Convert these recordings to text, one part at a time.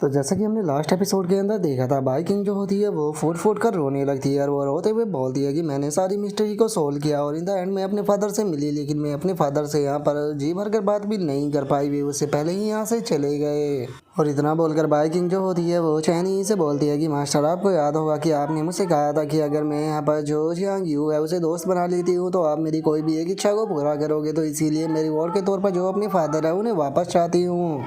तो जैसा कि हमने लास्ट एपिसोड के अंदर देखा था, बाइकिंग जो होती है वो फूट फूट कर रोने लगती है और वो रोते हुए बोलती है कि मैंने सारी मिस्ट्री को सोल्व किया और इन द एंड मैं अपने फादर से मिली, लेकिन मैं अपने फादर से यहाँ पर जी भर कर बात भी नहीं कर पाई, भी उससे पहले ही यहाँ से चले गए। और इतना बोलकर बाइकिंग जो होती है वो चैनी से बोलती है कि मास्टर, आपको याद होगा कि आपने मुझसे कहा था कि अगर मैं यहाँ पर जो जियांग यू है उसे दोस्त बना लेती हूँ तो आप मेरी कोई भी एक इच्छा को पूरा करोगे, तो इसीलिए मेरी रिवॉर्ड के तौर पर जो अपने फादर है उन्हें वापस चाहती हूँ।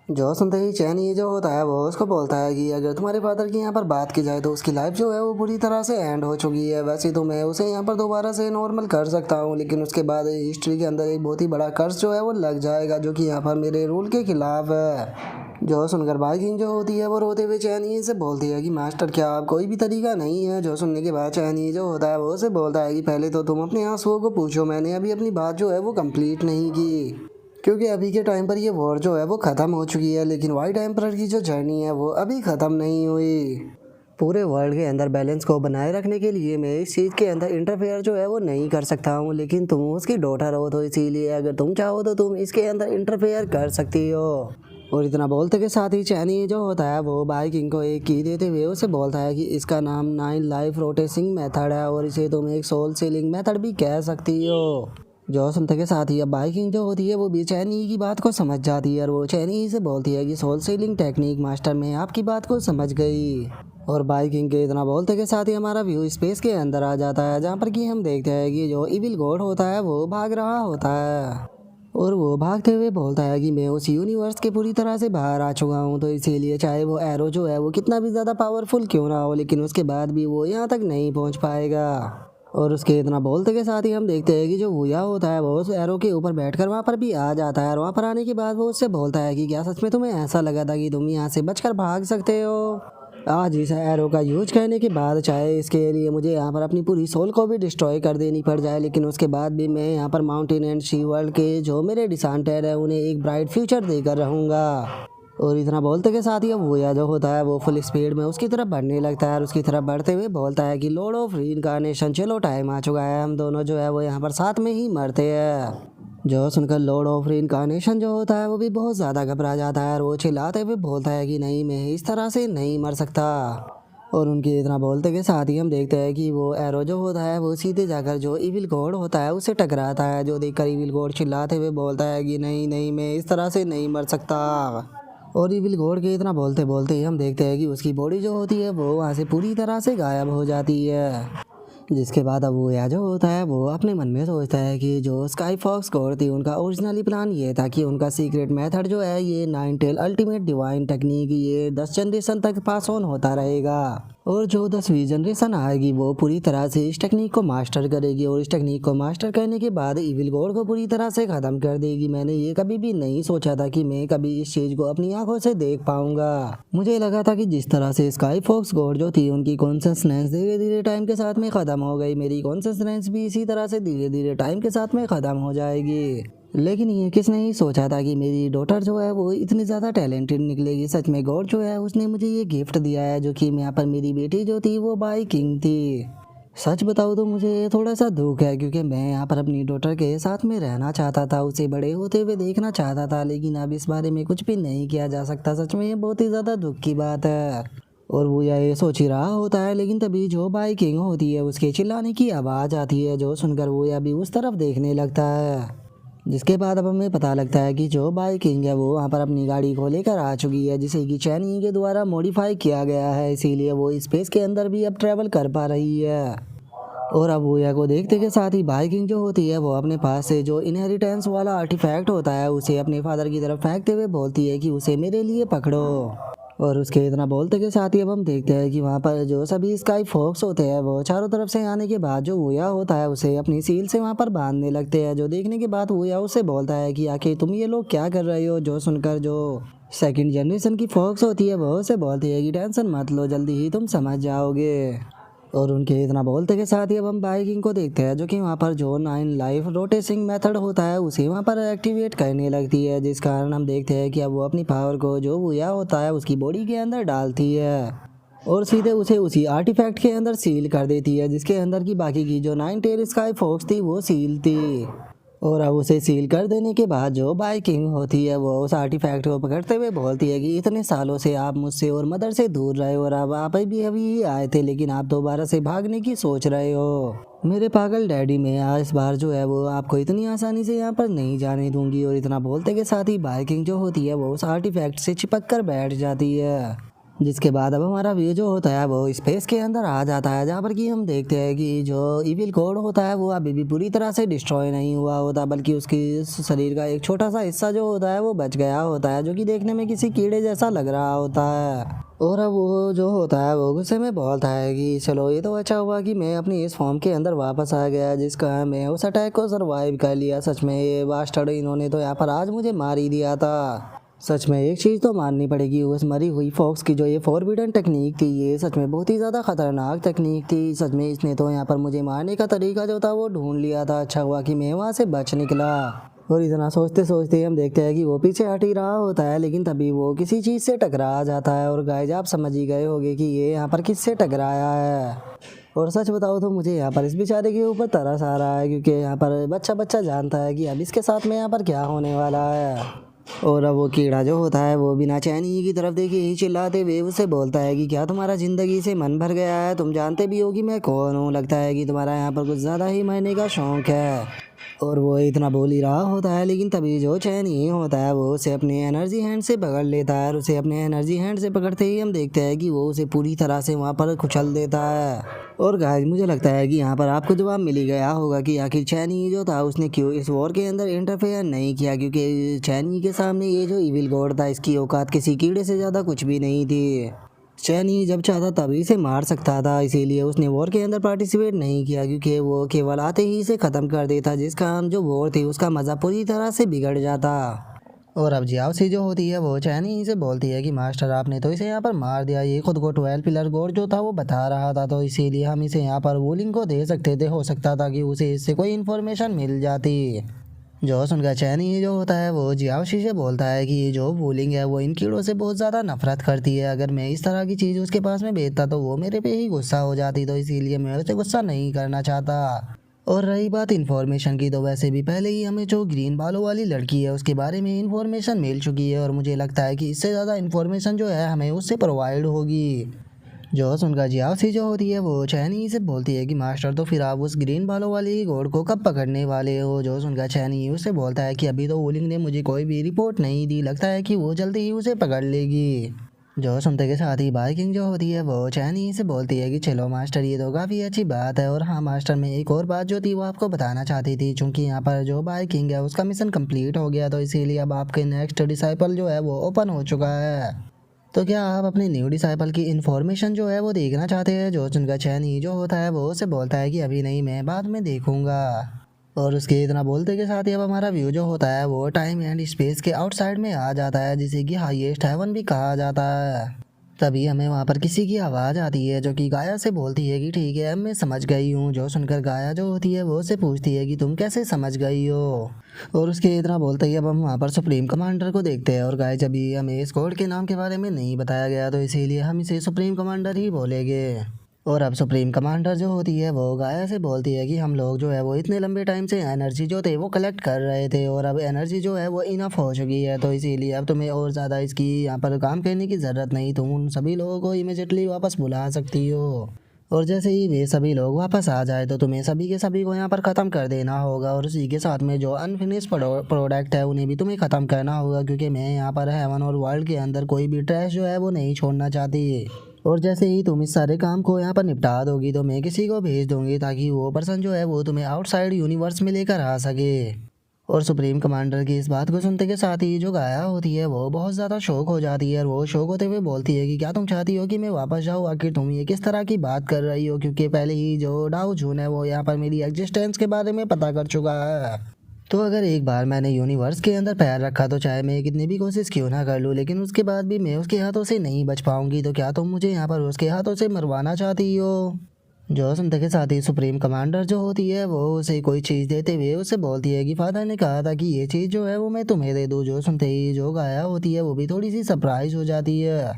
जो सुनते ही चैन ये जो होता है वो उसको बोलता है कि अगर तुम्हारे फादर की यहाँ पर बात की जाए तो उसकी लाइफ जो है वो पूरी तरह से एंड हो चुकी है। वैसे तो मैं उसे यहाँ पर दोबारा से नॉर्मल कर सकता हूँ, लेकिन उसके बाद हिस्ट्री के अंदर एक बहुत ही बड़ा कर्ज जो है वो लग जाएगा, जो कि यहाँ पर मेरे रूल के खिलाफ है। जो सुनकर बाइकिंग जो होती है वो रोते हुए चैनी से बोलती है कि मास्टर, क्या आप कोई भी तरीका नहीं है। जो सुनने के बाद चैनी जो होता है वो उसे बोलता है कि पहले तो तुम अपने आंसुओं को पूछो, मैंने अभी अपनी बात जो है वो कंप्लीट नहीं की, क्योंकि अभी के टाइम पर ये वॉर जो है वो ख़त्म हो चुकी है, लेकिन वाइट एम्परर की जो जर्नी है वो अभी ख़त्म नहीं हुई। पूरे वर्ल्ड के अंदर बैलेंस को बनाए रखने के लिए मैं इस चीज़ के अंदर इंटरफेयर जो है वो नहीं कर सकता हूँ, लेकिन तुम उसकी डॉटर हो तो इसीलिए अगर तुम चाहो तो तुम इसके अंदर इंटरफेयर कर सकती हो। और इतना बोलते के साथ ही चैनी जो होता है वो बाइकिंग को एक की देते हुए उसे बोलता है कि इसका नाम 9 लाइफ रोटेसिंग मेथड है और इसे तुम एक सोल सीलिंग मेथड भी कह सकती हो। जो सुनते के साथ ही अब बाइकिंग जो होती है वो भी चैनी की बात को समझ जाती है और वो चैनी से बोलती है कि सोल सीलिंग टेक्निक मास्टर, मैं आपकी बात को समझ गई। और बाइकिंग के इतना बोलते के साथ ही हमारा व्यू स्पेस के अंदर आ जाता है, जहाँ पर कि हम देखते हैं कि जो इविल गॉड होता है वो भाग रहा होता है और वो भागते हुए बोलता है कि मैं उस यूनिवर्स के पूरी तरह से बाहर आ चुका हूँ, तो इसीलिए चाहे वो एरो जो है वो कितना भी ज़्यादा पावरफुल क्यों ना हो, लेकिन उसके बाद भी वो यहाँ तक नहीं पहुँच पाएगा। और उसके इतना बोलते के साथ ही हम देखते हैं कि जो वूया होता है वो उस एरो के ऊपर बैठकर वहाँ पर भी आ जाता है और वहाँ पर आने के बाद वो उससे बोलता है कि क्या सच में तुम्हें ऐसा लगा था कि तुम यहाँ से बचकर भाग सकते हो। आज इस एरो का यूज करने के बाद चाहे इसके लिए मुझे यहाँ पर अपनी पूरी सोल को भी डिस्ट्रॉय कर देनी पड़ जाए, लेकिन उसके बाद भी मैं यहाँ पर माउंटेन एंड सी वर्ल्ड के जो मेरे डिसेंडेंट है उन्हें एक ब्राइट फ्यूचर देकर रहूँगा। और इतना बोलते के साथ ही अब वूया जो होता है वो फुल स्पीड में उसकी तरफ बढ़ने लगता है और उसकी तरफ बढ़ते हुए बोलता है कि लॉर्ड ऑफ रीइंकार्नेशन, चलो टाइम आ चुका है, हम दोनों जो है वो यहाँ पर साथ में ही मरते हैं। जो सुनकर लॉर्ड ऑफ रीइंकार्नेशन जो होता है वो भी बहुत ज़्यादा घबरा जाता है और वो चिल्लाते हुए बोलता है कि नहीं, मैं इस तरह से नहीं मर सकता। और उनके इतना बोलते के साथ ही हम देखते हैं कि वो एरो जो होता है वो सीधे जाकर जो इविल गॉड होता है उससे टकराता है, जो देखकर इविल गॉड चिल्लाते हुए बोलता है कि नहीं नहीं, मैं इस तरह से नहीं मर सकता। और इविल गॉड के इतना बोलते बोलते ही हम देखते हैं कि उसकी बॉडी जो होती है वो वहाँ से पूरी तरह से गायब हो जाती है। जिसके बाद अब वो या जो होता है वो अपने मन में सोचता है कि जो स्काई फॉक्स गॉड थी उनका ओरिजिनली प्लान ये था कि उनका सीक्रेट मेथड जो है ये 9 टेल अल्टीमेट डिवाइन टेक्निक ये 10 जनरेशन तक पास ऑन होता रहेगा और जो 10वीं जनरेशन आएगी वो पूरी तरह से इस टेक्निक को मास्टर करेगी और इस टेक्निक को मास्टर करने के बाद इविल गॉड को पूरी तरह से ख़त्म कर देगी। मैंने ये कभी भी नहीं सोचा था कि मैं कभी इस चीज़ को अपनी आंखों से देख पाऊंगा। मुझे लगा था कि जिस तरह से स्काई फॉक्स गॉड जो थी उनकी कॉन्शियसनेस धीरे धीरे टाइम के साथ में ख़त्म हो गई, मेरी कॉन्शियसनेस भी इसी तरह से धीरे धीरे टाइम के साथ में ख़त्म हो जाएगी। लेकिन ये किसने ही सोचा था कि मेरी डॉटर जो है वो इतनी ज़्यादा टैलेंटेड निकलेगी। सच में गॉड जो है उसने मुझे ये गिफ्ट दिया है, जो कि यहाँ पर मेरी बेटी जो थी वो बाइकिंग थी। सच बताऊँ तो मुझे थोड़ा सा दुख है, क्योंकि मैं यहाँ पर अपनी डॉटर के साथ में रहना चाहता था, उसे बड़े होते हुए देखना चाहता था, लेकिन अब इस बारे में कुछ भी नहीं किया जा सकता। सच में ये बहुत ही ज़्यादा दुख की बात है। और वो ये सोच ही रहा होता है, लेकिन तभी जो बाइकिंग होती है उसके चिल्लाने की आवाज़ आती है, जो सुनकर वो या भी उस तरफ देखने लगता है। जिसके बाद अब हमें पता लगता है कि जो बाइकिंग है वो वहाँ पर अपनी गाड़ी को लेकर आ चुकी है, जिसे कि चैनी के द्वारा मॉडिफाई किया गया है, इसीलिए वो स्पेस के अंदर भी अब ट्रैवल कर पा रही है। और अब वोया को देखते के साथ ही बाइकिंग जो होती है वो अपने पास से जो इनहेरिटेंस वाला आर्टिफैक्ट होता है उसे अपने फादर की तरफ फेंकते हुए बोलती है कि उसे मेरे लिए पकड़ो। और उसके इतना बोलते के साथ ही अब हम देखते हैं कि वहाँ पर जो सभी स्काई फॉक्स होते हैं वो चारों तरफ से आने के बाद जो वोया होता है उसे अपनी सील से वहाँ पर बांधने लगते हैं, जो देखने के बाद वोया उसे बोलता है कि आखिर तुम ये लोग क्या कर रहे हो। जो सुनकर जो सेकंड जनरेशन की फॉक्स होती है वो उसे बोलती है कि टेंशन मत लो, जल्दी ही तुम समझ जाओगे। और उनके इतना बोलते के साथ ही अब हम बाइकिंग को देखते हैं, जो कि वहाँ पर जो 9 लाइफ रोटेसिंग मेथड होता है उसे वहाँ पर एक्टिवेट करने लगती है, जिस कारण हम देखते हैं कि अब वो अपनी पावर को जो वूया होता है उसकी बॉडी के अंदर डालती है और सीधे उसे उसी आर्टिफैक्ट के अंदर सील कर देती है, जिसके अंदर की बाकी की जो 9 टेल स्काई फॉक्स थी वो सील थी। और अब उसे सील कर देने के बाद जो बाई किंग होती है वो उस आर्टिफैक्ट को पकड़ते हुए बोलती है कि इतने सालों से आप मुझसे और मदर से दूर रहे और अब आप भी अभी आए थे, लेकिन आप दोबारा से भागने की सोच रहे हो। मेरे पागल डैडी, मैं इस बार जो है वो आपको इतनी आसानी से यहाँ पर नहीं जाने दूंगी। और इतना बोलते के साथ ही बाई किंग जो होती है वो उस आर्टिफैक्ट से चिपक कर बैठ जाती है। जिसके बाद अब हमारा व्यू जो होता है वो स्पेस के अंदर आ जाता है, जहाँ पर कि हम देखते हैं कि जो इविल कोड होता है वो अभी भी पूरी तरह से डिस्ट्रॉय नहीं हुआ होता, बल्कि उसकी शरीर का एक छोटा सा हिस्सा जो होता है वो बच गया होता है, जो कि देखने में किसी कीड़े जैसा लग रहा होता है। और अब वो जो होता है वो गुस्से में बोलता है कि चलो ये तो अच्छा हुआ कि मैं अपनी इस फॉर्म के अंदर वापस आ गया, जिसका मैं उस अटैक को सर्वाइव कर लिया। सच में ये बास्टर्ड इन्होंने तो यहाँ पर आज मुझे मार ही दिया था। सच में एक चीज़ तो माननी पड़ेगी, उस मरी हुई फॉक्स की जो ये फॉरबिडन टेक्निक थी ये सच में बहुत ही ज़्यादा खतरनाक टेक्निक थी। सच में इसने तो यहाँ पर मुझे मारने का तरीका जो था वो ढूंढ लिया था। अच्छा हुआ कि मैं वहाँ से बच निकला। और इतना सोचते सोचते हम देखते हैं कि वो पीछे हट ही रहा होता है, लेकिन तभी वो किसी चीज़ से टकरा जाता है। और गाइस आप समझ ही गए होंगे कि ये यहाँ पर किससे टकराया है। और सच बताओ तो मुझे यहाँ पर इस बेचारे के ऊपर तरस आ रहा है, क्योंकि यहाँ पर बच्चा बच्चा जानता है कि अब इसके साथ में यहाँ पर क्या होने वाला है। और अब वो कीड़ा जो होता है वो बिना चैनी की तरफ देखे ही चिल्लाते हुए उससे बोलता है कि क्या तुम्हारा ज़िंदगी से मन भर गया है? तुम जानते भी हो कि मैं कौन हूँ। लगता है कि तुम्हारा यहाँ पर कुछ ज़्यादा ही मरने का शौक़ है। और वो इतना बोल ही रहा होता है, लेकिन तभी जो चैनी होता है वो उसे अपने एनर्जी हैंड से पकड़ लेता है। और उसे अपने एनर्जी हैंड से पकड़ते ही हम देखते हैं कि वो उसे पूरी तरह से वहाँ पर कुचल देता है। और गाइस मुझे लगता है कि यहाँ पर आपको जवाब मिल ही गया होगा कि आखिर चैनी जो था उसने क्यों इस वॉर के अंदर इंटरफेयर नहीं किया, क्योंकि चैनी के सामने ये जो इविल गॉड था इसकी औकात किसी कीड़े से ज़्यादा कुछ भी नहीं थी। चैनी जब चाहता तभी इसे मार सकता था, इसीलिए उसने वॉर के अंदर पार्टिसिपेट नहीं किया, क्योंकि वो केवल आते ही इसे ख़त्म कर देता, जिसका हम जो वॉर थी उसका मज़ा पूरी तरह से बिगड़ जाता। और अब जियाओसी जो होती है वो चैनी से बोलती है कि मास्टर आपने तो इसे यहाँ पर मार दिया, ये खुद को 12 पिलर गॉड जो था वो बता रहा था, तो इसीलिए हम इसे यहाँ पर वूलिंग को दे सकते थे। हो सकता था कि उसे इससे कोई इन्फॉर्मेशन मिल जाती। जो सुनकर चैनी जो होता है वो जियाओशी से बोलता है कि जो वूलिंग है वो इन कीड़ों से बहुत ज़्यादा नफरत करती है। अगर मैं इस तरह की चीज़ उसके पास में भेजता तो वो मेरे पे ही गुस्सा हो जाती, तो इसीलिए मैं उसे गुस्सा नहीं करना चाहता। और रही बात इन्फॉर्मेशन की, तो वैसे भी पहले ही हमें जो ग्रीन बालों वाली लड़की है उसके बारे में इन्फॉर्मेशन मिल चुकी है, और मुझे लगता है कि इससे ज़्यादा इन्फॉर्मेशन जो है हमें उससे प्रोवाइड होगी। जो सुनकर जियाओसी जो होती है वो चैनी से बोलती है कि मास्टर तो फिर आप उस ग्रीन बालों वाली गॉड को कब पकड़ने वाले हो। जो सुनकर चैनी उससे बोलता है कि अभी तो वूलिंग ने मुझे कोई भी रिपोर्ट नहीं दी, लगता है कि वो जल्दी ही उसे पकड़ लेगी। जो सुनते के साथ ही बाई किंग जो होती है वो चैनी से बोलती है कि चलो मास्टर ये तो काफ़ी अच्छी बात है। और हाँ मास्टर, मैं एक और बात जो थी वो आपको बताना चाहती थी, चूँकि यहाँ पर जो बाई किंग है उसका मिशन कंप्लीट हो गया, तो इसीलिए अब आपके नेक्स्ट डिसाइपल जो है वो ओपन हो चुका है। तो क्या आप अपने न्यू डिसाइपल की इन्फॉर्मेशन जो है वो देखना चाहते हैं। जो सुनकर चैनी जो होता है वो उसे बोलता है कि अभी नहीं, मैं बाद में देखूंगा। और उसके इतना बोलते के साथ ही अब हमारा व्यू जो होता है वो टाइम एंड स्पेस के आउटसाइड में आ जाता है, जिसे कि हाईएस्ट हेवन भी कहा जाता है। तभी हमें वहाँ पर किसी की आवाज़ आती है जो कि गाया से बोलती है कि ठीक है अब मैं समझ गई हूँ। जो सुनकर गाया जो होती है वो उससे पूछती है कि तुम कैसे समझ गई हो। और उसके इतना बोलते ही अब हम वहाँ पर सुप्रीम कमांडर को देखते हैं। और गाइस अभी हमें इस कोड के नाम के बारे में नहीं बताया गया, तो इसीलिए हम इसे सुप्रीम कमांडर ही बोलेंगे। और अब सुप्रीम कमांडर जो होती है वो गाया से बोलती है कि हम लोग जो है वो इतने लंबे टाइम से एनर्जी जो थे वो कलेक्ट कर रहे थे, और अब एनर्जी जो है वो इनफ हो चुकी है, तो इसीलिए अब तुम्हें और ज़्यादा इसकी यहाँ पर काम करने की ज़रूरत नहीं। तुम उन सभी लोगों को इमीडिएटली वापस बुला सकती हो। और जैसे ही वे सभी लोग वापस आ जाए तो तुम्हें सभी के सभी को यहाँ पर ख़त्म कर देना होगा, और उसी के साथ में जो अनफिनिश प्रोडक्ट है उन्हें भी तुम्हें ख़त्म करना होगा, क्योंकि मैं यहाँ पर हेवन और वर्ल्ड के अंदर कोई भी ट्रैश जो है वो नहीं छोड़ना चाहती। और जैसे ही तुम इस सारे काम को यहाँ पर निपटा दोगी तो मैं किसी को भेज दूंगी, ताकि वो पर्सन जो है वो तुम्हें आउटसाइड यूनिवर्स में लेकर आ सके। और सुप्रीम कमांडर की इस बात को सुनते के साथ ही जो गाया होती है वो बहुत ज़्यादा शौक हो जाती है, और वो शौक होते हुए बोलती है कि क्या तुम चाहती हो कि मैं वापस जाऊँ। आखिर तुम ये किस तरह की बात कर रही हो, क्योंकि पहले ही जो डाउ जून है वो यहाँ पर मेरी एग्जिस्टेंस के बारे में पता कर चुका है। तो अगर एक बार मैंने यूनिवर्स के अंदर पैर रखा तो चाहे मैं कितनी भी कोशिश क्यों ना कर लूँ, लेकिन उसके बाद भी मैं उसके हाथों से नहीं बच पाऊंगी। तो क्या तुम मुझे यहाँ पर उसके हाथों से मरवाना चाहती हो। जो सुनते के साथ ही सुप्रीम कमांडर जो होती है वो उसे कोई चीज़ देते हुए उससे बोलती है कि फादर ने कहा था कि ये चीज़ जो है वो मैं तुम्हें दे दूँ। जो सुनते ही जो गाया होती है वो भी थोड़ी सी सरप्राइज हो जाती है।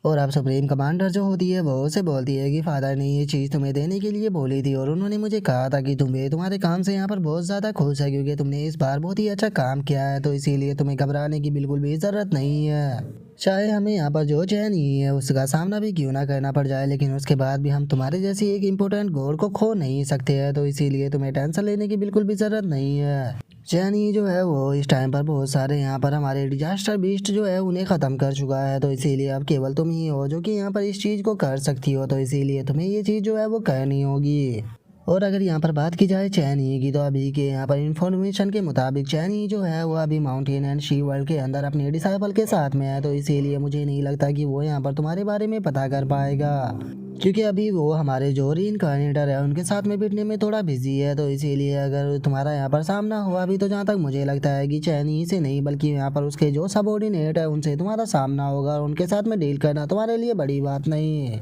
और अब सुप्रीम कमांडर जो होती है वो उसे बोलती है कि फादर ने ये चीज़ तुम्हें देने के लिए बोली थी और उन्होंने मुझे कहा था कि तुम्हें तुम्हारे काम से यहाँ पर बहुत ज़्यादा खुश है क्योंकि तुमने इस बार बहुत ही अच्छा काम किया है, तो इसीलिए तुम्हें घबराने की बिल्कुल भी ज़रूरत नहीं है। चाहे हमें यहाँ पर जो चैन ही है उसका सामना भी क्यों ना करना पड़ जाए, लेकिन उसके बाद भी हम तुम्हारे जैसी एक इम्पोर्टेंट गोल को खो नहीं सकते हैं, तो इसीलिए तुम्हें टेंशन लेने की बिल्कुल भी ज़रूरत नहीं है। चैनी जो है वो इस टाइम पर बहुत सारे यहाँ पर हमारे डिजास्टर बीस्ट जो है उन्हें ख़त्म कर चुका है, तो इसीलिए अब केवल तुम ही हो जो कि यहाँ पर इस चीज़ को कर सकती हो, तो इसीलिए तुम्हें ये चीज़ जो है वो करनी होगी। और अगर यहाँ पर बात की जाए चैनी की, तो अभी के यहाँ पर इंफॉर्मेशन के मुताबिक चैनी जो है वो अभी माउंटेन एंड शी वर्ल्ड के अंदर अपने डिसाइपल के साथ में है, तो इसीलिए मुझे नहीं लगता कि वो यहाँ पर तुम्हारे बारे में पता कर पाएगा, क्योंकि अभी वो हमारे जो रीइंकार्नेटर है उनके साथ में बैठने में थोड़ा बिजी है, तो इसीलिए अगर तुम्हारा यहाँ पर सामना हुआ भी तो जहाँ तक मुझे लगता है कि चैनी से नहीं बल्कि यहाँ पर उसके जो सबऑर्डिनेट है उनसे तुम्हारा सामना होगा, और उनके साथ में डील करना तुम्हारे लिए बड़ी बात नहीं है।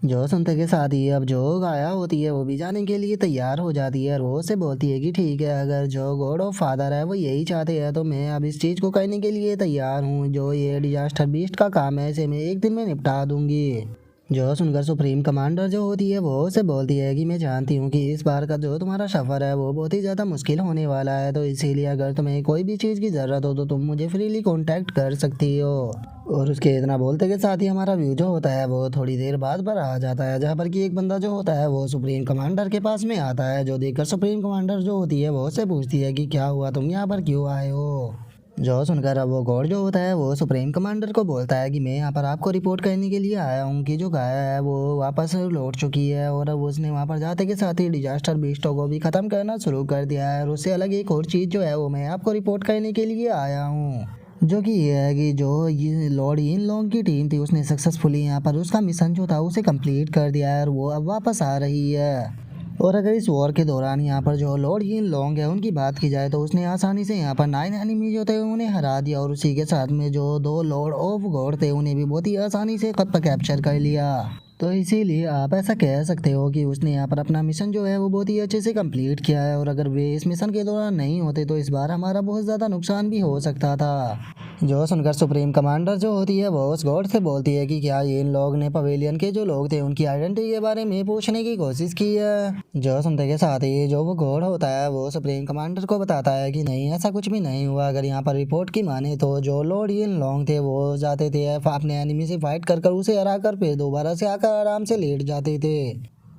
जो सुनते के साथ ही अब जो गाया होती है वो भी जाने के लिए तैयार हो जाती है और वो से बोलती है कि ठीक है, अगर जो गॉड ऑफ फादर है वो यही चाहते हैं तो मैं अब इस चीज़ को करने के लिए तैयार हूँ। जो ये डिजास्टर बीस्ट का काम है इसे मैं एक दिन में निपटा दूंगी। जो सुनकर सुप्रीम कमांडर जो होती है वो उसे बोलती है कि मैं जानती हूँ कि इस बार का जो तुम्हारा सफ़र है वो बहुत ही ज़्यादा मुश्किल होने वाला है, तो इसीलिए अगर तुम्हें कोई भी चीज़ की ज़रूरत हो तो तुम मुझे फ्रीली कांटेक्ट कर सकती हो। और उसके इतना बोलते के साथ ही हमारा व्यू जो होता है वो थोड़ी देर बाद पर आ जाता है, जहाँ पर कि एक बंदा जो होता है वो सुप्रीम कमांडर के पास में आता है, जो देखकर सुप्रीम कमांडर जो होती है वो उससे पूछती है कि क्या हुआ, तुम यहाँ पर क्यों आए हो। जो सुनकर अब वो गॉड जो होता है वो सुप्रीम कमांडर को बोलता है कि मैं यहाँ पर आपको रिपोर्ट करने के लिए आया हूँ कि जो गाया है वो वापस लौट चुकी है, और अब उसने वहाँ पर जाते के साथ ही डिजास्टर बीस्टों को भी ख़त्म करना शुरू कर दिया है, और उससे अलग एक और चीज़ जो है वो मैं आपको रिपोर्ट करने के लिए आया हूँ, जो कि ये है कि जो ये लॉर्ड इन लॉन्ग की टीम थी उसने सक्सेसफुली यहाँ पर उसका मिशन जो था उसे कंप्लीट कर दिया है और वो अब वापस आ रही है। और अगर इस वॉर के दौरान यहाँ पर जो लॉर्ड यिन लॉन्ग है उनकी बात की जाए तो उसने आसानी से यहाँ पर 9 एनिमी जो थे उन्हें हरा दिया, और उसी के साथ में जो 2 लॉर्ड ऑफ गॉड थे उन्हें भी बहुत ही आसानी से खत पर कैप्चर कर लिया। तो इसीलिए आप ऐसा कह सकते हो कि उसने यहाँ पर अपना मिशन जो है वो बहुत ही अच्छे से कंप्लीट किया है, और अगर वे इस मिशन के दौरान नहीं होते तो इस बार हमारा बहुत ज़्यादा नुकसान भी हो सकता था। जो सुनकर सुप्रीम कमांडर जो होती है वो उस गॉड से बोलती है कि क्या ये इन लोग ने पवेलियन के जो लोग थे उनकी आइडेंटिटी के बारे में पूछने की कोशिश की है। जो सुनते के साथ ही जो वो गॉड होता है वो सुप्रीम कमांडर को बताता है कि नहीं, ऐसा कुछ भी नहीं हुआ। अगर यहाँ पर रिपोर्ट की माने तो जो लॉर्ड इन लॉन्ग थे वो जाते थे अपने एनिमी से फाइट कर उसे हरा कर फिर दोबारा से आकर आराम से लेट जाते थे।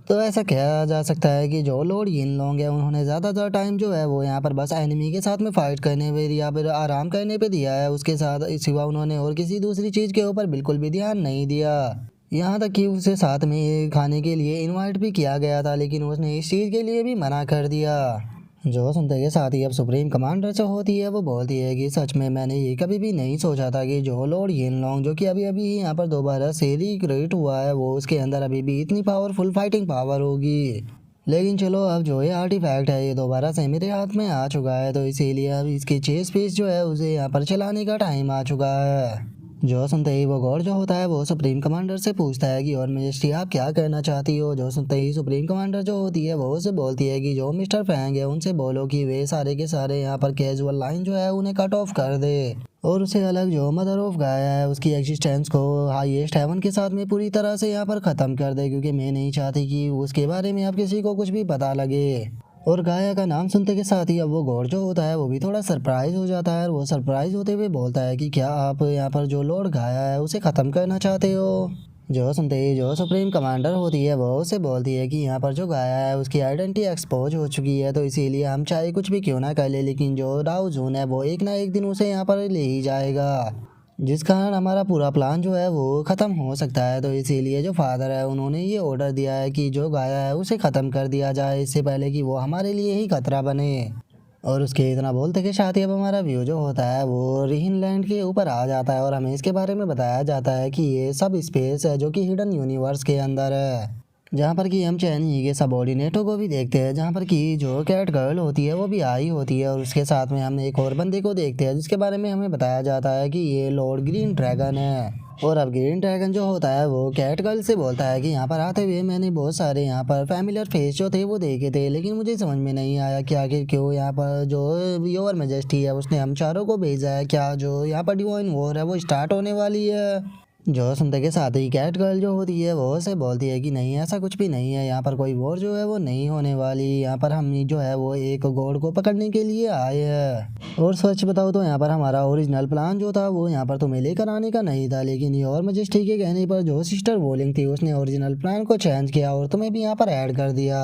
तो ऐसा कहा जा सकता है कि जो लॉर्ड यिन लॉन्ग है उन्होंने ज़्यादातर टाइम जो है वो यहाँ पर बस एनिमी के साथ में फाइट करने पे या फिर आराम करने पे दिया है, उसके साथ सिवा उन्होंने और किसी दूसरी चीज़ के ऊपर बिल्कुल भी ध्यान नहीं दिया। यहाँ तक कि उसे साथ में खाने के लिए इनवाइट भी किया गया था, लेकिन उसने इस चीज़ के लिए भी मना कर दिया। जो सुनते के साथ ही अब सुप्रीम कमांडर जो होती है वो बोलती है कि सच में मैंने ये कभी भी नहीं सोचा था कि जो लॉर्ड यिन लॉन्ग जो कि अभी अभी यहाँ पर दोबारा से रिक्रूट हुआ है वो उसके अंदर अभी भी इतनी पावरफुल फाइटिंग पावर होगी। लेकिन चलो, अब जो ये आर्टिफैक्ट है ये दोबारा से मेरे हाथ में आ चुका है, तो इसीलिए अब इसकी चेस पीस जो है उसे यहाँ पर चलाने का टाइम आ चुका है। जो सुनते ही वो गॉड जो होता है वो सुप्रीम कमांडर से पूछता है कि और मेजेस्टी आप क्या कहना चाहती हो। जो सुनते ही सुप्रीम कमांडर जो होती है वो उसे बोलती है कि जो मिस्टर फैंग है उनसे बोलो कि वे सारे के सारे यहाँ पर कैजुअल लाइन जो है उन्हें कट ऑफ कर दे, और उसे अलग जो मदर ऑफ गाया है उसकी एग्जिस्टेंस को हाईएस्ट हेवन के साथ में पूरी तरह से यहाँ पर ख़त्म कर दे, क्योंकि मैं नहीं चाहती कि उसके बारे में अब किसी को कुछ भी पता लगे। और गाया का नाम सुनते के साथ ही अब वो गॉड जो होता है वो भी थोड़ा सरप्राइज हो जाता है, और वो सरप्राइज होते हुए बोलता है कि क्या आप यहाँ पर जो लॉर्ड गाया है उसे ख़त्म करना चाहते हो। जो सुनते ही जो सुप्रीम कमांडर होती है वो उसे बोलती है कि यहाँ पर जो गाया है उसकी आइडेंटिटी एक्सपोज हो चुकी है, तो इसीलिए हम चाहे कुछ भी क्यों ना कर ले, लेकिन जो राव जून है वो एक ना एक दिन उसे यहाँ पर ले ही जाएगा, जिस कारण हमारा पूरा प्लान जो है वो ख़त्म हो सकता है। तो इसीलिए जो फादर है उन्होंने ये ऑर्डर दिया है कि जो गाया है उसे ख़त्म कर दिया जाए इससे पहले कि वो हमारे लिए ही खतरा बने। और उसके इतना बोलते के साथ ही अब हमारा व्यू जो होता है वो रिहिन लैंड के ऊपर आ जाता है, और हमें इसके बारे में बताया जाता है कि ये सब स्पेस है जो कि हिडन यूनिवर्स के अंदर है, जहाँ पर कि हम चैनी के सबॉर्डिनेटों को भी देखते हैं, जहाँ पर कि जो कैट गर्ल होती है वो भी आई होती है, और उसके साथ में हम एक और बंदे को देखते हैं जिसके बारे में हमें बताया जाता है कि ये लॉर्ड ग्रीन ड्रैगन है। और अब ग्रीन ड्रैगन जो होता है वो कैट गर्ल से बोलता है कि यहाँ पर आते हुए मैंने बहुत सारे यहाँ पर फैमिलियर फेस जो थे वो देखे थे, लेकिन मुझे समझ में नहीं आया कि आखिर क्यों यहाँ पर जो योर मेजेस्टी है उसने हम चारों को भेजा है। क्या जो यहाँ पर डिवाइन वॉर है वो स्टार्ट होने वाली है? जो सुनते के साथ ही कैट गर्ल जो होती है वो उसे बोलती है कि नहीं, ऐसा कुछ भी नहीं है, यहाँ पर कोई वॉर जो है वो नहीं होने वाली, यहाँ पर हम जो है वो एक गॉड को पकड़ने के लिए आए हैं। और सच बताओ तो यहाँ पर हमारा ओरिजिनल प्लान जो था वो यहाँ पर तुम्हें लेकर आने का नहीं था, लेकिन ये और मजेस्टी के कहने पर जो सिस्टर वोलिंग थी उसने ओरिजिनल प्लान को चेंज किया और तुम्हें भी यहाँ पर ऐड कर दिया।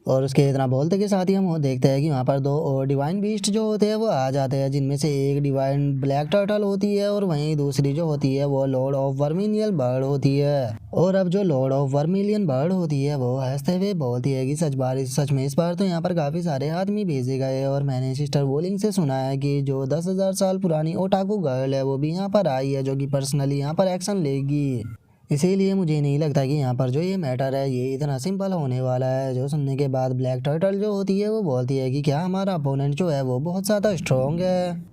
और उसके इतना बोलते के साथ ही हम वो देखते हैं कि वहाँ पर दो और डिवाइन बीस्ट जो होते हैं वो आ जाते हैं, जिनमें से एक डिवाइन ब्लैक टर्टल होती है और वहीं दूसरी जो होती है वो लॉर्ड ऑफ वर्मिलियन बर्ड होती है। और अब जो लॉर्ड ऑफ वर्मिलियन बर्ड होती है वो हंसते हुए बोलती है कि सच में इस बार तो यहाँ पर काफ़ी सारे आदमी भेजे गए और मैंने सिस्टर वोलिंग से सुना है कि जो 10,000 साल पुरानी ओटाकू गर्ल है वो भी यहाँ पर आई है, जो कि पर्सनली यहाँ पर एक्शन लेगी। इसीलिए मुझे नहीं लगता कि यहाँ पर जो ये मैटर है ये इतना सिंपल होने वाला है। जो सुनने के बाद ब्लैक टर्टल जो होती है वो बोलती है कि क्या हमारा अपोनेंट जो है वो बहुत ज़्यादा स्ट्रॉन्ग है।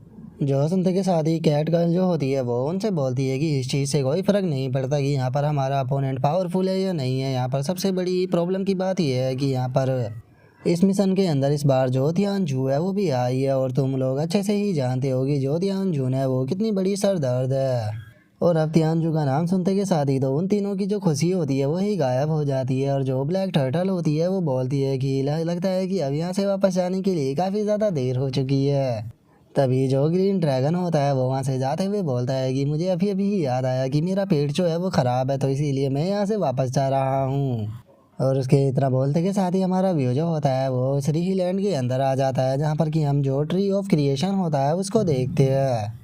जो सुनते के साथ ही कैट गर्ल जो होती है वो उनसे बोलती है कि इस चीज़ से कोई फ़र्क नहीं पड़ता कि यहाँ पर हमारा अपोनेंट पावरफुल है या नहीं है, यहाँ पर सबसे बड़ी प्रॉब्लम की बात यह है कि यहाँ पर इस मिशन के अंदर इस बार जो तियानजू है वो भी आई है और तुम लोग अच्छे से ही जानते हो कि जो तियानजू है वो कितनी बड़ी सरदर्द है। और अब तियानजू का नाम सुनते के साथ ही तो उन तीनों की जो खुशी होती है वही गायब हो जाती है और जो ब्लैक टर्टल होती है वो बोलती है कि लगता है कि अब यहाँ से वापस जाने के लिए काफ़ी ज़्यादा देर हो चुकी है। तभी जो ग्रीन ड्रैगन होता है वो वहाँ से जाते हुए बोलता है कि मुझे अभी अभी ही याद आया कि मेरा पेट जो है वो ख़राब है, तो इसीलिए मैं यहाँ से वापस जा रहा हूँ। और उसके इतना बोलते के साथ ही हमारा व्यू जो होता है वो श्री लैंड के अंदर आ जाता है, जहाँ पर कि हम जो ट्री ऑफ क्रिएशन होता है उसको देखते हैं,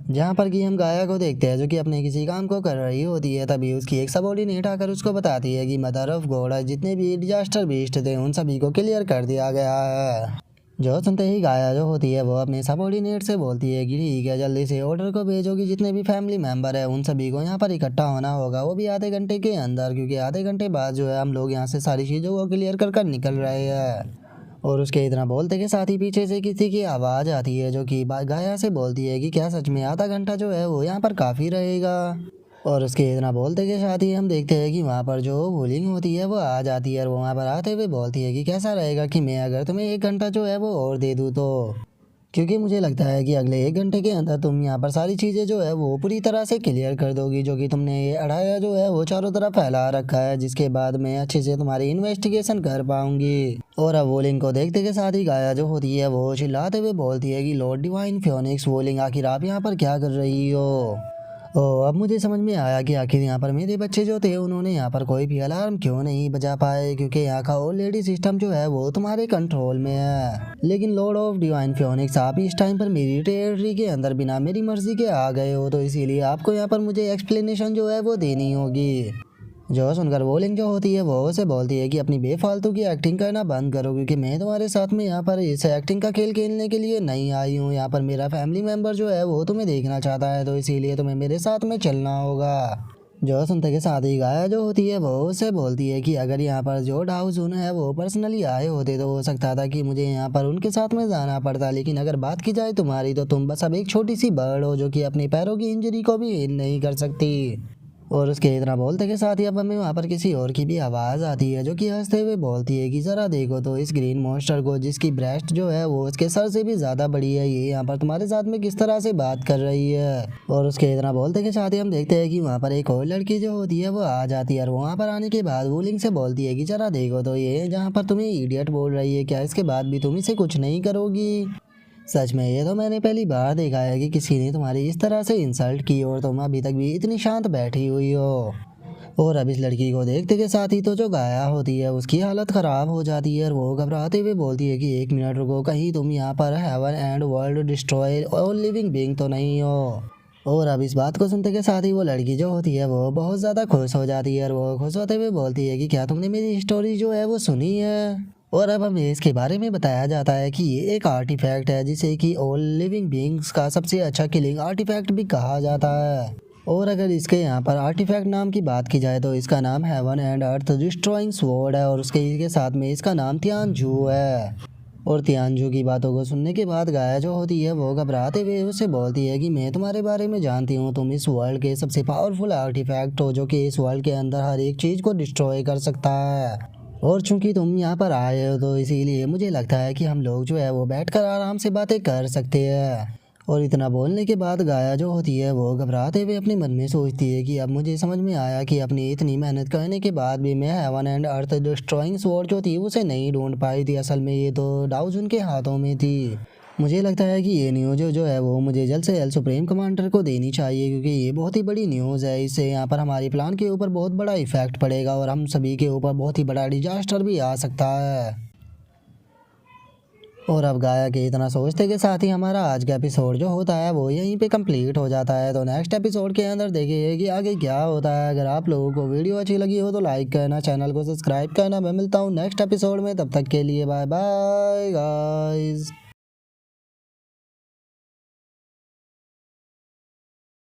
जहाँ पर कि हम गाया को देखते हैं जो कि अपने किसी काम को कर रही होती है। तभी उसकी एक सबॉर्डिनेट आकर उसको बताती है कि मदर ऑफ गॉड जितने भी डिजास्टर बीस्ट थे उन सभी को क्लियर कर दिया गया है। जो सुनते ही गाया जो होती है वो अपने सबॉर्डिनेट से बोलती है कि ठीक है, जल्दी से ऑर्डर को भेजो कि जितने भी फैमिली मेम्बर है उन सभी को यहाँ पर इकट्ठा होना होगा, वो भी आधे घंटे के अंदर, क्योंकि आधे घंटे बाद जो है हम लोग यहाँ से सारी चीज़ों को क्लियर कर कर निकल रहे हैं। और उसके इतना बोलते के साथ ही पीछे से किसी की आवाज़ आती है जो कि गाया से बोलती है कि क्या सच में आधा घंटा जो है वो यहाँ पर काफ़ी रहेगा। और उसके इतना बोलते के साथ ही हम देखते हैं कि वहाँ पर जो वोलिंग होती है वो आ जाती है और वो वहाँ पर आते हुए बोलती है कि कैसा रहेगा कि मैं अगर तुम्हें 1 घंटा जो है वो और दे दूँ, तो क्योंकि मुझे लगता है कि अगले 1 घंटे के अंदर तुम यहाँ पर सारी चीज़ें जो है वो पूरी तरह से क्लियर कर दोगी, जो कि तुमने ये अढ़ाया जो है वो चारों तरफ फैला रखा है, जिसके बाद मैं अच्छे से तुम्हारी इन्वेस्टिगेशन कर पाऊंगी। और अब वोलिंग को देखते के साथ ही गाया जो होती है वो चिल्लाते हुए बोलती है कि लॉर्ड डिवाइन फियोनिक्स वोलिंग, आखिर आप यहाँ पर क्या कर रही हो। अब मुझे समझ में आया कि आखिर यहाँ पर मेरे बच्चे जो थे उन्होंने यहाँ पर कोई भी अलार्म क्यों नहीं बजा पाए, क्योंकि यहाँ का ऑलरेडी सिस्टम जो है वो तुम्हारे कंट्रोल में है। लेकिन लॉर्ड ऑफ डिवाइन फियोनिक्स, आप इस टाइम पर मेरी टेरिटरी के अंदर बिना मेरी मर्जी के आ गए हो, तो इसीलिए आपको यहाँ पर मुझे एक्सप्लेनेशन जो है वो देनी होगी। जो सुनकर वोलिंग जो होती है वो उसे बोलती है कि अपनी बेफालतू की एक्टिंग करना बंद करो, क्योंकि मैं तुम्हारे साथ में यहाँ पर इस एक्टिंग का खेल खेलने के लिए नहीं आई हूँ। यहाँ पर मेरा फैमिली मेम्बर जो है वो तुम्हें देखना चाहता है, तो इसीलिए तुम्हें मेरे साथ में चलना होगा। जो सुनते के साथ ही गाया जो होती है वो उसे बोलती है कि अगर यहाँ पर जो डाउजून है वो पर्सनली आए होते तो हो सकता था कि मुझे यहाँ पर उनके साथ में जाना पड़ता, लेकिन अगर बात की जाए तुम्हारी तो तुम बस अब एक छोटी सी बर्ड हो जो कि अपने पैरों की इंजरी को भी हील नहीं कर सकती। और उसके इतना बोलते के साथ ही अब हमें वहाँ पर किसी और की भी आवाज़ आती है जो कि हंसते हुए बोलती है कि ज़रा देखो तो इस ग्रीन मॉन्स्टर को, जिसकी ब्रेस्ट जो है वो उसके सर से भी ज़्यादा बड़ी है, ये यहाँ पर तुम्हारे साथ में किस तरह से बात कर रही है। और उसके इतना बोलते के साथ ही हम देखते हैं कि वहाँ पर एक और लड़की जो होती है वो आ जाती है और वहाँ पर आने के बाद वोलिंग से बोलती है कि ज़रा देखो तो ये जहाँ पर तुम्हें इडियट बोल रही है, क्या इसके बाद भी तुम इसे कुछ नहीं करोगी। सच में ये तो मैंने पहली बार देखा है कि किसी ने तुम्हारी इस तरह से इंसल्ट की और तुम अभी तक भी इतनी शांत बैठी हुई हो। और अब इस लड़की को देखते के साथ ही तो जो गाया होती है उसकी हालत ख़राब हो जाती है और वो घबराते हुए बोलती है कि 1 मिनट रुको, कहीं तुम यहाँ पर हेवन एंड वर्ल्ड डिस्ट्रॉय और लिविंग बीइंग तो नहीं हो। और अब इस बात को सुनते के साथ ही वो लड़की जो होती है वो बहुत ज़्यादा खुश हो जाती है और वो खुश होते हुए बोलती है कि क्या तुमने मेरी स्टोरी जो है वो सुनी है। और अब हमें इसके बारे में बताया जाता है कि ये एक आर्टिफैक्ट है जिसे कि ऑल लिविंग बीइंग्स का सबसे अच्छा किलिंग आर्टिफैक्ट भी कहा जाता है। और अगर इसके यहाँ पर आर्टिफैक्ट नाम की बात की जाए तो इसका नाम heaven and earth destroying sword है और उसके साथ में इसका नाम तियानजू है। और तियानजू की बातों को सुनने के बाद गाया जो होती है वो घबराते हुए उसे बोलती है कि मैं तुम्हारे बारे में जानती हूँ, तुम इस वर्ल्ड के सबसे पावरफुल आर्टिफैक्ट हो जो कि इस वर्ल्ड के अंदर हर एक चीज़ को डिस्ट्रॉय कर सकता है। और चूंकि तुम यहाँ पर आए हो तो इसीलिए मुझे लगता है कि हम लोग जो है वो बैठकर आराम से बातें कर सकते हैं। और इतना बोलने के बाद गाया जो होती है वो घबराते हुए अपने मन में सोचती है कि अब मुझे समझ में आया कि अपनी इतनी मेहनत करने के बाद भी मैं heaven and earth destroying sword जो थी उसे नहीं ढूंढ पाई थी। असल में ये तो डाउजन के हाथों में थी। मुझे लगता है कि ये न्यूज़ जो है वो मुझे जल्द से जल्द सुप्रीम कमांडर को देनी चाहिए, क्योंकि ये बहुत ही बड़ी न्यूज़ है। इससे यहाँ पर हमारी प्लान के ऊपर बहुत बड़ा इफेक्ट पड़ेगा और हम सभी के ऊपर बहुत ही बड़ा डिजास्टर भी आ सकता है। और अब गाया के इतना सोचते के साथ ही हमारा आज का एपिसोड जो होता है वो यहीं पे कंप्लीट हो जाता है। तो नेक्स्ट एपिसोड के अंदर देखिए कि आगे क्या होता है। अगर आप लोगों को वीडियो अच्छी लगी हो तो लाइक करना, चैनल को सब्सक्राइब करना। मैं मिलता हूँ नेक्स्ट एपिसोड में, तब तक के लिए बाय बाय गाइस।